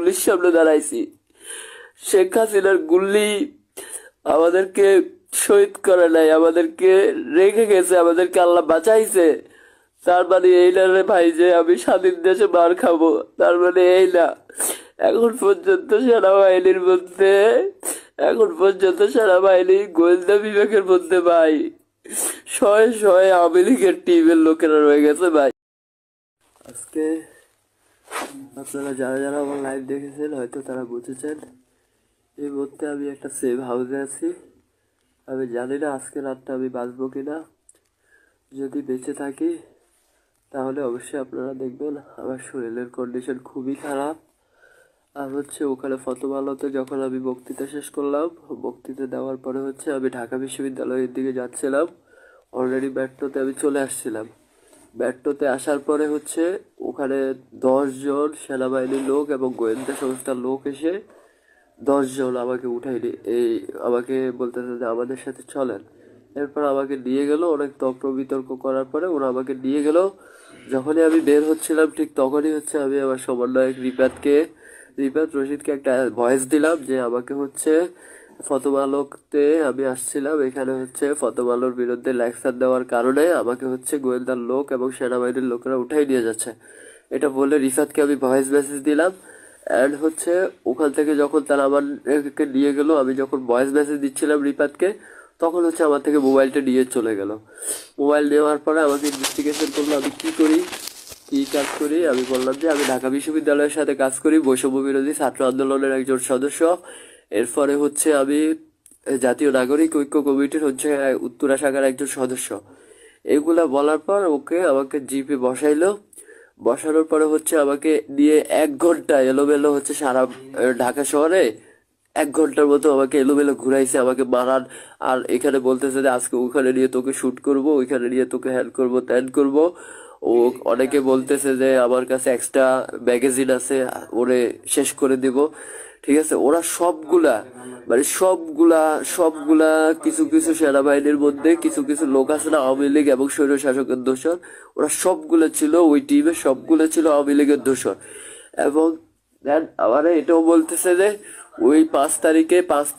গুল্লির সামনে দাঁড়াইছি। শেখ হাসিনার গুল্লি আমাদেরকে শহীদ করে নাই, আমাদেরকে রেখে গেছে, আমাদেরকে আল্লাহ বাঁচাইছে। তার মানে এই না রে ভাই যে আমি স্বাধীন দেশে মার খাবো, তার মানে এই না। এখন পর্যন্ত সেনাবাহিনীর মধ্যে, এখন পর্যন্ত সেনাবাহিনী গোয়েন্দা বিভাগের মধ্যে ভাই শয়ে শয়ে আওয়ামী লীগের টিমের লোকেরা রয়ে গেছে ভাই। আজকে আপনারা যারা যারা আমার লাইভ দেখেছেন হয়তো তারা বুঝেছেন, এই মুহূর্তে আমি একটা সেভ হাউসে আছি। আমি জানি না আজকে রাতটা আমি বাঁচবো কিনা। যদি বেঁচে থাকি তাহলে অবশ্যই আপনারা দেখবেন আমার শরীরের কন্ডিশন খুবই খারাপ। আর ওখানে প্রথম আলোতে যখন আমি বক্তৃতা শেষ করলাম, বক্তৃতা দেওয়ার পরে আমি ঢাকা বিশ্ববিদ্যালয়ের দিকে যাচ্ছিলাম। অলরেডি মেট্রোতে আমি চলে আসছিলাম। মেট্রোতে আসার পরে ওখানে 10 জন সেনাবাহিনীর লোক এবং গোয়েন্দা সংস্থার লোক এসে 10 জন আমাকে উঠাইনি, আমাকে বলতেছে যে আমাদের সাথে চলেন। এরপর আমাকে নিয়ে গেল, অনেক তর্ক বিতর্ক করার পরে ওরা আমাকে নিয়ে গেল। যখনই আমি বের হচ্ছিলাম ঠিক তখনই আমি আমার সমন্বয়ক রিপাত রশিদকে একটা ভয়েস দিলাম যে আমাকে প্রথম আলোতে আমি আসছিলাম, এখানে প্রথম আলোর বিরুদ্ধে লেকচার দেওয়ার কারণে আমাকে গোয়েন্দার লোক এবং সেনাবাহিনীর লোকেরা উঠাই নিয়ে যাচ্ছে। এটা বলে রিফাতকে আমি ভয়েস মেসেজ দিলাম। অ্যান্ড ওখান থেকে যখন তারা আমাকে নিয়ে গেল, আমি যখন ভয়েস মেসেজ দিচ্ছিলাম রিফাতকে, তখন আমার থেকে মোবাইলটা নিয়ে চলে গেল। মোবাইল নেওয়ার পরে আমাকে ইনভেস্টিগেশন করলো আমি কি কাজ করি। আমি বললাম যে আমি ঢাকা বিশ্ববিদ্যালয়ের সাথে কাজ করি, বৈষম্য বিরোধী ছাত্র আন্দোলনের একজন সদস্য। এরপরে আমি জাতীয় নাগরিক ঐক্য কমিটির উত্তরা শাখার একজন সদস্য। এগুলা বলার পর আমাকে জিপে বসাইলো। বসানোর পরে আমাকে নিয়ে 1 ঘন্টা এলোমেলো সারা ঢাকা শহরে 1 ঘন্টার মতো আমাকে এলোমেলো ঘুরাইছে, আমাকে মারান। আর এখানে বলতেছে যে আজকে ওখানে নিয়ে তোকে শুট করব, ওইখানে নিয়ে তোকে হ্যান করবো ত্যান করবো। ও অনেকে বলতেছে যে আমার কাছে এক্সট্রা ম্যাগাজিন আছে, ওরে শেষ করে দিব। ঠিক আছে, ওরা সবগুলা কিছু কিছু সেনাবাহিনীর মধ্যে কিছু কিছু লোক আছে না আওয়ামী লীগ এবং স্বৈর শাসকের দোষর, ওরা সবগুলো ছিল ওই টিমে, সবগুলো ছিল আওয়ামী লীগের দোষর। এবং আমার এটাও বলতেছে যে ওই 5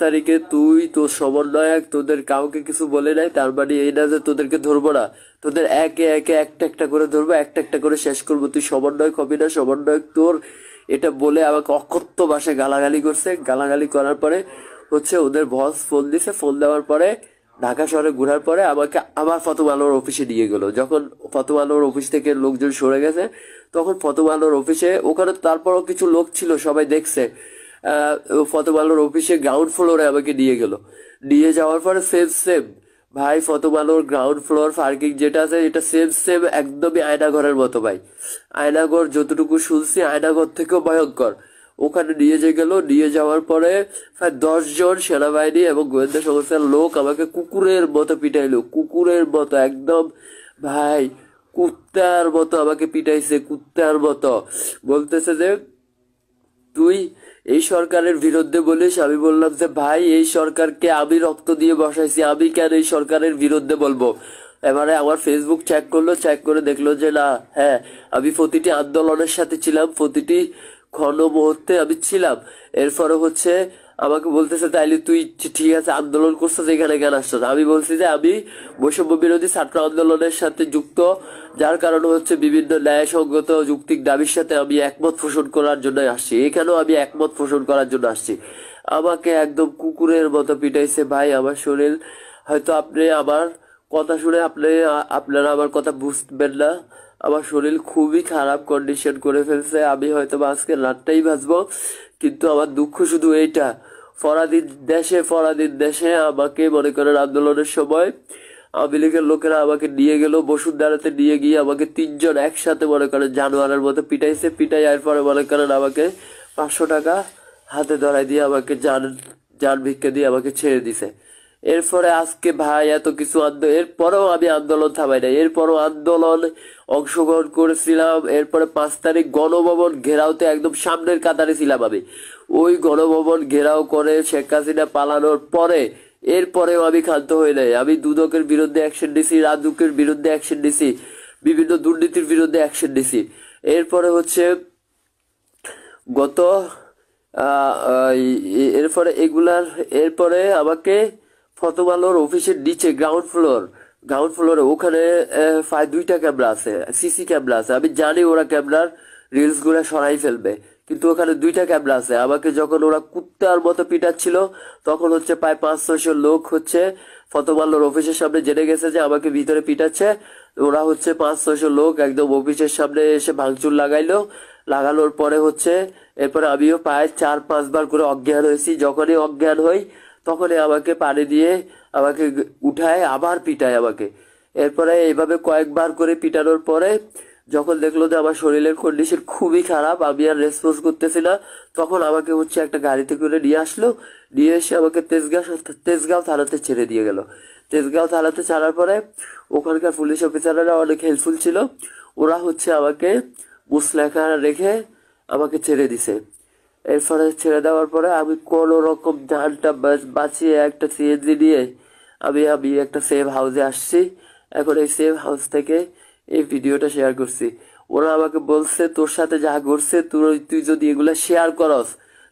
তারিখে তুই তোর সমন্বয়ক তোদের কাউকে কিছু বলে নাই, তার মানে এই না যে তোদেরকে ধরবো না, তোদের একে একে একটা একটা করে ধরবো, একটা একটা করে শেষ করবো, তুই সমন্বয়ক হবি না, সমন্বয়ক তোর। এটা বলে আমাকে অকথ্য ভাষায় গালাগালি করছে। গালাগালি করার পরে ওদের বস ফোন দিছে। ফোন দেওয়ার পরে ঢাকা শহরে ঘোরার পরে আমাকে আবার প্রথম আলোর অফিসে নিয়ে গেল। যখন প্রথম আলোর অফিস থেকে লোকজন সরে গেছে, তখন প্রথম আলোর অফিসে ওখানে তারপরও কিছু লোক ছিল, সবাই দেখছে। প্রথম আলোর অফিসে গ্রাউন্ড ফ্লোরে আমাকে নিয়ে গেল। নিয়ে যাওয়ার পরে সেম ভাই, প্রথম আলোর গ্রাউন্ড ফ্লোর পার্কিং যেটা আছে এটা সেম একদমই আয়নাঘরের মতো ভাই। আয়নাঘর যতটুকু শুনছি আয়নাঘর থেকেও ভয়ঙ্কর। ওখানে নিয়ে যাওয়ার পরে প্রায় 10 জন সেনাবাহিনী এবং গোয়েন্দা সংস্থার লোক আমাকে কুকুরের মতো পিটাইলো, কুকুরের মতো একদম ভাই, কুত্তার মতো আমাকে পিটাইছে, কুত্তার মতো। বলতেছে যে তুই এই সরকারের বিরুদ্ধে বলিস। আমি বললাম যে ভাই, এই সরকারকে আমি রক্ত দিয়ে বসাইছি, আমি কেন এই সরকারের বিরুদ্ধে বলবো। এবারে আমার ফেসবুক চেক করে দেখলো যে না, হ্যাঁ আমি প্রতিটি আন্দোলনের সাথে ছিলাম, প্রতিটি ক্ষণ মুহূর্তে আমি ছিলাম। এরপরে আমাকে বলতেছে তাইলে তুই ঠিক আছে আন্দোলন করছিস, এখানে কেন আসছিস। আমি বলছি যে আমি বৈষম্য বিরোধী ছাত্র আন্দোলনের সাথে যুক্ত, যার কারণে বিভিন্ন ন্যায়সঙ্গত যৌক্তিক দাবির সাথে আমি একমত পোষণ করার জন্য আসছি, এখানেও আমি একমত পোষণ করার জন্য আসছি। আমাকে একদম কুকুরের মতো পিটাইছে ভাই। আমার শরীর, হয়তো আপনি আমার কথা শুনে আপনারা আমার কথা বুঝবেন না, আমার শরীর খুবই খারাপ কন্ডিশন করে ফেলছে। আমি হয়তো আজকে রাতটাই বাঁচবো, কিন্তু আমার দুঃখ শুধু এইটা, পরাধীন দেশে আমাকে মনে করেন আন্দোলনের সময় আওয়ামী লীগের লোকেরা আমাকে নিয়ে গেল, বসুন্ধরাতে নিয়ে গিয়ে আমাকে 3 জন একসাথে মনে করেন জানোয়ারের মতো পিটাইছে। এরপরে মনে করেন আমাকে 500 টাকা হাতে ধরাই দিয়ে আমাকে যান ভিক্ষা দিয়ে আমাকে ছেড়ে দিছে। এরপরে আজকে ভাই এত কিছু এরপরেও আমি আন্দোলন থামাই নাই, এরপরও আন্দোলন অংশগ্রহণ করেছিলাম। এরপরে 5 তারিখ গণভবন ঘেরাওতে একদম সামনের কাতারে ছিলাম আমি। ওই গণভবন ঘেরাও করে শেখ হাসিনা পালানোর পরে এরপরেও আমি ক্ষান্ত হই নাই। আমি দুদকের বিরুদ্ধে অ্যাকশন নিছি, রাজুকের বিরুদ্ধে অ্যাকশন নিছি, বিভিন্ন দুর্নীতির বিরুদ্ধে অ্যাকশন নিছি। এরপরে গত আহ, এরপরে এরপরে আমাকে প্রথম আলোর অফিসের নিচে গ্রাউন্ড ফ্লোরে ওখানে প্রায় 2টা ক্যামেরা আছে, সিসি ক্যামেরা আছে। আমি জানি ওরা ক্যামেরার রিলস গুলা সরাই ফেলবে, কিন্তু ওখানে 2টা ক্যামেরা আছে। আমাকে যখন ওরা কুত্তার মতো পিটাচ্ছিল, তখন হচ্ছে প্রায় 500-600 লোক হচ্ছে প্রথম আলোর অফিসের সামনে জেনে গেছে যে আমাকে ভিতরে পিটাচ্ছে। ওরা হচ্ছে 500-600 লোক একদম অফিসের সামনে এসে ভাঙচুর লাগানোর পরে হচ্ছে এরপরে আমিও প্রায় 4-5 বার করে অজ্ঞান হয়েছি। যখনই অজ্ঞান হই তখনই আমাকে পানি দিয়ে আমাকে উঠায় আবার পিটায় আমাকে। এরপরে এইভাবে কয়েকবার করে পিটানোর পরে যখন দেখলো যে আমার শরীরের কন্ডিশন খুবই খারাপ, আমি আর রেসপন্স করতেছি না, তখন আমাকে হচ্ছে একটা গাড়িতে করে নিয়ে আসলো। নিয়ে এসে আমাকে তেজগাঁও থানাতে ছেড়ে দিয়ে গেল। তেজগাঁও থানাতে ছাড়ার পরে ওখানকার পুলিশ অফিসাররা অনেক হেল্পফুল ছিল। ওরা হচ্ছে আমাকে মুচলেখা রেখে আমাকে ছেড়ে দিছে। এরপরে ছেড়ে দেওয়ার পরে আমি কোনো রকম জানটা বাঁচিয়ে একটা সিএনজি নিয়ে আমি একটা সেভ হাউসে আসছি। এখন এই সেভ হাউস থেকে এই ভিডিওটা শেয়ার করছি। ওরা আমাকে বলছে তোর সাথে যা ঘটছে তুই যদি এগুলা শেয়ার করস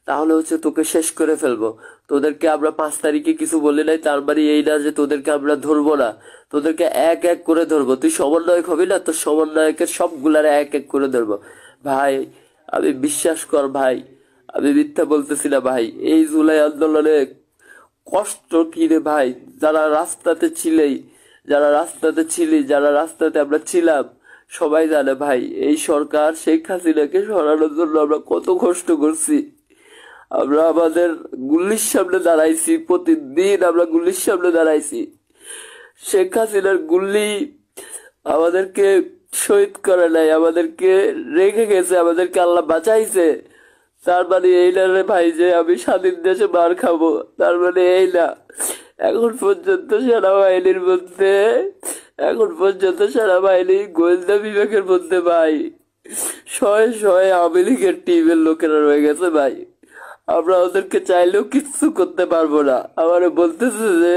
তাহলে হচ্ছে তোকে শেষ করে ফেলবো। তোদেরকে আমরা 5 তারিখে কিছু বলি নাই, তার মানে এই না যে তোদেরকে আমরা ধরবো না, তোদেরকে এক এক করে ধরবো। তুই সমন্বয়ক হবি না, তোর সমন্বয়কের সবগুলারে এক এক করে ধরবো। ভাই আমি বিশ্বাস কর ভাই, আমি মিথ্যা বলতেছি না ভাই। এই জুলাই আন্দোলনে কষ্ট কি রে ভাই, যারা রাস্তাতে আমরা ছিলাম সবাই জানে ভাই। এই সরকার শেখ হাসিনাকে সরানোর জন্য আমরা কত কষ্ট করছি। আমরা আমাদের গুল্লির সামনে দাঁড়াইছি, প্রতিদিন আমরা গুল্লির সামনে দাঁড়াইছি। শেখ হাসিনার গুল্লি আমাদেরকে শহীদ করে নাই, আমাদেরকে রেখে গেছে, আমাদেরকে আল্লাহ বাঁচাইছে। তার মানে এই না রে ভাই যে আমি স্বাধীন দেশে মার খাবো, তার মানে এই না। এখন পর্যন্ত সেনাবাহিনীর মধ্যে গোয়েন্দা বিভাগের মধ্যে ভাই শয়ে শয়ে আওয়ামী লীগের টিমের লোকেরা রয়ে গেছে ভাই। আমরা ওদেরকে চাইলেও কিচ্ছু করতে পারবো না। আমারে বলতেছে যে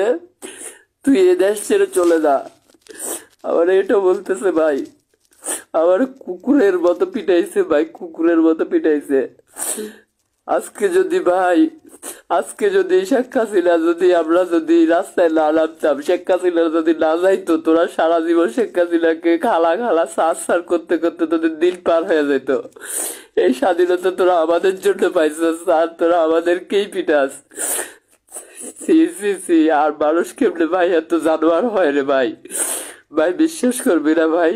তুই এ দেশ ছেড়ে চলে যা, আমার এটা বলতেছে ভাই। আমার কুকুরের মতো পিটাইছে ভাই, কুকুরের মতো পিটাইছে। আজকে যদি শেখ হাসিনা আমরা যদি রাস্তায় না নামতাম, শেখ হাসিনা যদি না যাইতো, তোরা সারা জীবন শেখ হাসিনাকে খালা খালা সার করতে করতে তোদের দিন পার হয়ে যেত। এই স্বাধীনতা তোরা আমাদের জন্য পাইছিস আর তোরা আমাদেরকেই পিটাস। সি সি সি, আর মানুষ কেমনে ভাই এত জানোয়ার হয় রে ভাই। ভাই বিশ্বাস করবি না ভাই,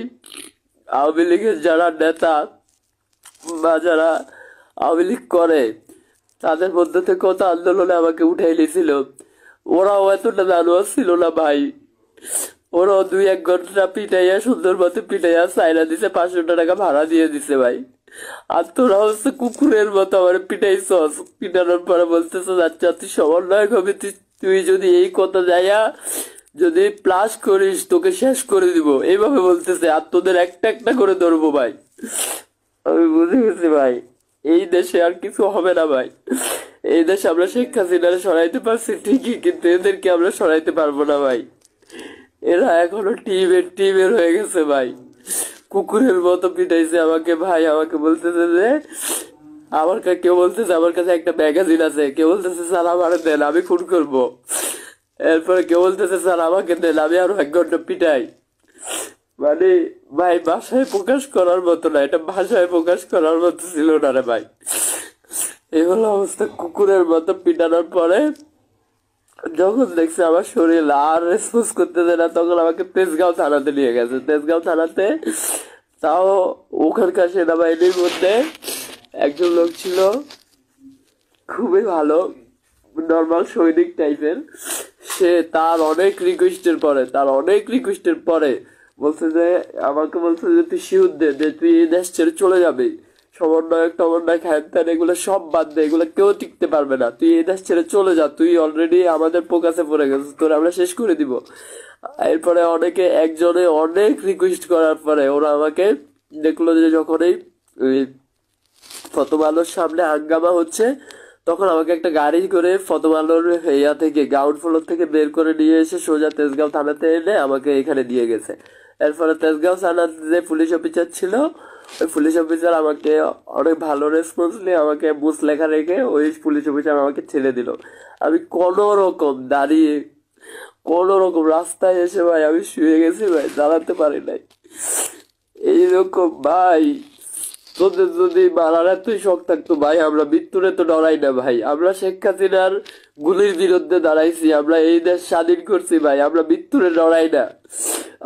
আওয়ামী লীগের যারা নেতা বা যারা আওয়ামী লীগ করে তাদের মধ্যে থেকে কত আন্দোলনে আমাকে উঠাই নিয়েছিল। ওরাও এতটা জানোয়ার ছিল না ভাই। ওরাও 2-1 ঘন্টা পিটাইয়া সুন্দর মতো পিটাইয়া চাইনা দিছে, 500 টাকা ভাড়া দিয়ে দিছে ভাই। আর তোরা হচ্ছে কুকুরের মতো আমার পিটাইছস। পিটানোর পরে বলতেছ আচ্ছা তুই সমন্বয়ক হবি, তুই যদি এই কথা যাইয়া যদি প্লাস করিস তোকে শেষ করে দিব, এইভাবে বলতেছে। আর তোদের একটা একটা করে ধরবো ভাই। আমি বুঝে গেছি ভাই, এই দেশে আর কিছু হবে না ভাই। এই দেশে আমরা শেখ হাসিনারে সরাইতে পারছি ঠিকই, কিন্তু এদেরকে আমরা সরাইতে পারবো না ভাই। এরা এখনো টিমের হয়ে গেছে ভাই। কুকুরের মতো পিটাইছে আমাকে ভাই। আমাকে বলতেছে যে কেউ বলতেছে আমার কাছে একটা ম্যাগাজিন আছে, কেউ বলতেছে স্যার আমার দেন আমি খুন করবো। এরপরে কেউ বলতেছে স্যার আমাকে দেন আমি আরো 1 ঘন্টা পিটাই। মানে ভাই ভাষায় প্রকাশ করার মতো না, এটা ভাষায় প্রকাশ করার মতো ছিল না রে ভাই। এই হলো অবস্থা। কুকুরের মতো পিটানোর পরে যখন দেখছে আমার শরীর আর রেসপন্স করতেছে না, তখন আমাকে তেজগাঁও থানাতে নিয়ে গেছে। তেজগাঁও থানাতে তাও ওখানকার সেনাবাহিনীর মধ্যে একজন লোক ছিল খুবই ভালো, নর্মাল সৈনিক টাইপের। সে তার অনেক রিকোয়েস্টের পরে বলছে যে তুই শিউর দে যে তুই এই দেশ ছেড়ে চলে যাবি। সমন্বয় খায়তান এগুলো সব বাদ দে, এগুলো কেউ টিকতে পারবে না। তুই এই দেশ ছেড়ে চলে যা, তুই অলরেডি আমাদের পোকাসে পড়ে গেছিস, তোর আমরা শেষ করে দিব। এরপরে একজনে অনেক রিকোয়েস্ট করার পরে ওরা আমাকে দেখলো যে যখনই প্রথম আলোর সামনে হাঙ্গামা হচ্ছে, তখন আমাকে একটা গাড়ি করে প্রথম আলোর থেকে গ্রাউন্ড ফ্লোর থেকে বের করে নিয়ে এসে সোজা তেজগাঁও থানাতে এনে আমাকে এখানে দিয়ে গেছে। এরপরে তেজগাঁও থানার যে পুলিশ অফিসার ছিল ওই পুলিশ অফিসার আমাকে অনেক ভালো রেসপন্স নিয়ে আমাকে লেখা রেখে ওই পুলিশ অফিসার আমাকে ছেড়ে দিল। আমি কোনো রকম দাঁড়িয়ে কোনো রকম রাস্তায় এসে ভাই আমি শুয়ে গেছি ভাই, দাঁড়াতে পারি নাই। এইরকম ভাই, তোদের যদি মারার এতই শখ থাকতো ভাই, আমরা মৃত্যুরে তো ডরাই না ভাই। আমরা শেখ হাসিনার গুলির বিরুদ্ধে দাঁড়াইছি, আমরা এই দেশ স্বাধীন করছি ভাই, আমরা মৃত্যুরে ডরাই না।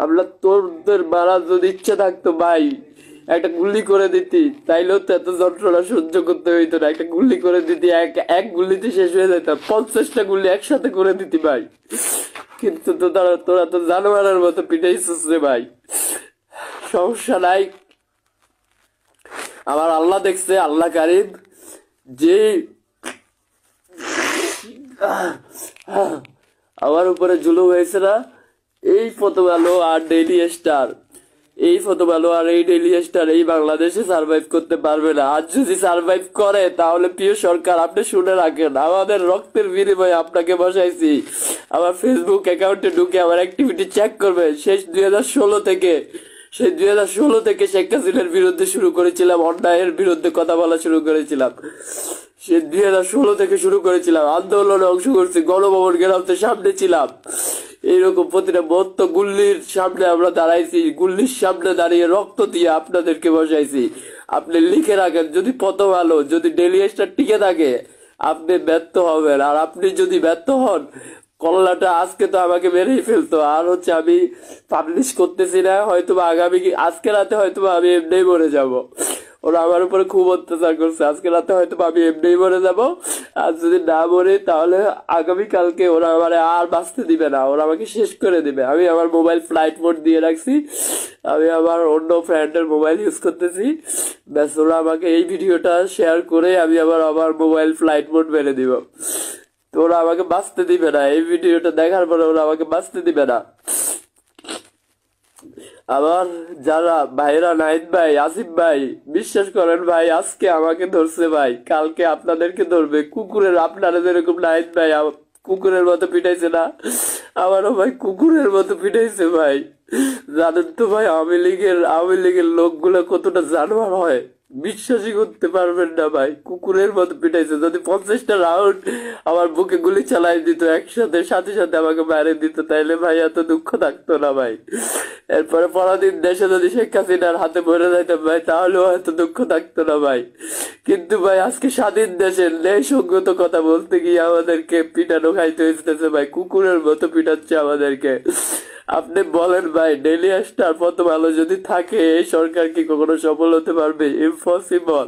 আমরা তোদের মারার যদি ইচ্ছা থাকতো ভাই, একটা গুলি করে দিতি, তাইলেও তো এত যন্ত্রণা সহ্য করতে হইতো না। একটা গুলি করে দিতি, এক গুলিতে শেষ হয়ে যেত, 50টা গুলি একসাথে করে দিতি ভাই। কিন্তু তো তোরা তো জানোয়ারের মতো পিটাইছিস রে ভাই। সমস্যা নাই, আমার আল্লাহ দেখছে, আল্লাহ কারিম। যে আমার উপরে জুলুম হয়েছে না, এই প্রথম আলো আর ডেইলি স্টার, এই প্রথম আলো আর এই ডেইলি স্টার এই বাংলাদেশে সার্ভাইভ করতে পারবে না। আর যদি সার্ভাইভ করে তাহলে প্রিয় সরকার আপনি শুনে রাখেন, আমাদের রক্তের বিনিময়ে আপনাকে বসাইছি। আমার ফেসবুক অ্যাকাউন্টে ঢুকে আমার অ্যাক্টিভিটি চেক করবে, শেষ 2016 থেকে, সেই 2016 থেকে শেখ হাসিনার বিরুদ্ধে শুরু করেছিলাম, অন্যায়ের বিরুদ্ধে কথা বলা শুরু করেছিলাম। সে 2016 থেকে শুরু করেছিলাম, আন্দোলনে অংশ করছি, গণভবন গেরামতে সামনে ছিলাম। এইরকম প্রতিটা মত্ত গুল্লির সামনে আমরা দাঁড়াইছি, গুল্লির সামনে দাঁড়িয়ে রক্ত দিয়ে আপনাদেরকে বসাইছি। আপনি লিখে রাখেন, যদি প্রথম আলো, যদি ডেইলি স্টার টিকে থাকে আপনি ব্যর্থ হবেন। আর আপনি যদি ব্যর্থ হন, কল্লাটা আজকে তো আমাকে মেরেই ফেলতো। আর হচ্ছে আমি পাবলিশ করতেছি না, হয়তো আগামী আজকে রাতে হয়তো আমি এমনিই মরে যাব। ওরা আমার উপরে খুব অত্যাচার করছে, আজকে রাতে হয়তো আমি এমনিই মরে যাব। আর যদি না মরে তাহলে আগামীকালকে ওরা আমার আর বাঁচতে দিবে না, ওরা আমাকে শেষ করে দিবে। আমি আমার মোবাইল ফ্লাইট মোড দিয়ে রাখছি, আমি আমার অন্য ফ্রেন্ডের মোবাইল ইউজ করতেছি, ব্যাস ওরা আমাকে এই ভিডিওটা শেয়ার করে আমি আমার মোবাইল ফ্লাইট মোড মেরে দিব। তো ওরা আমাকে বাঁচতে দিবে না, এই ভিডিওটা দেখার পরে ওরা আমাকে বাঁচতে দিবে না। আবার যারা ভাইরা, নাহিদ ভাই, আসিফ ভাই, বিশ্বাস করেন ভাই, আজকে আমাকে ধরছে ভাই, কালকে আপনাদেরকে ধরবে। কুকুরের, আপনারা যেরকম নাহিদ ভাই কুকুরের মতো পিটাইছে না, আমারও ভাই কুকুরের মতো পিটাইছে ভাই। জানেন তো ভাই আওয়ামী লীগের লোকগুলো কতটা জানোয়ার হয়, বিশ্বাসই করতে পারবেন না ভাই। কুকুরের মতো পিটাইছে, যদি 50টা রাউন্ড আমার বুকে গুলি চালাই দিত একসাথে, সাথে সাথে আমাকে বাইরে দিত, তাইলে ভাই এত দুঃখ থাকতো না ভাই। এরপরে পরাধীন দেশে যদি শেখ হাসিনার হাতে মরে যাইতাম ভাই, তাহলেও এত দুঃখ থাকতো না ভাই। কিন্তু ভাই আজকে স্বাধীন দেশে ন্যায়সঙ্গত কথা বলতে গিয়ে আমাদেরকে পিটানো খাইতে হইতেছে ভাই, কুকুরের মতো পিটাচ্ছে আমাদেরকে। আপনি বলেন ভাই, ডেইলি স্টার প্রথম আলো যদি থাকে, এই সরকার কি কখনো সফল হতে পারবে? ইম্পসিবল।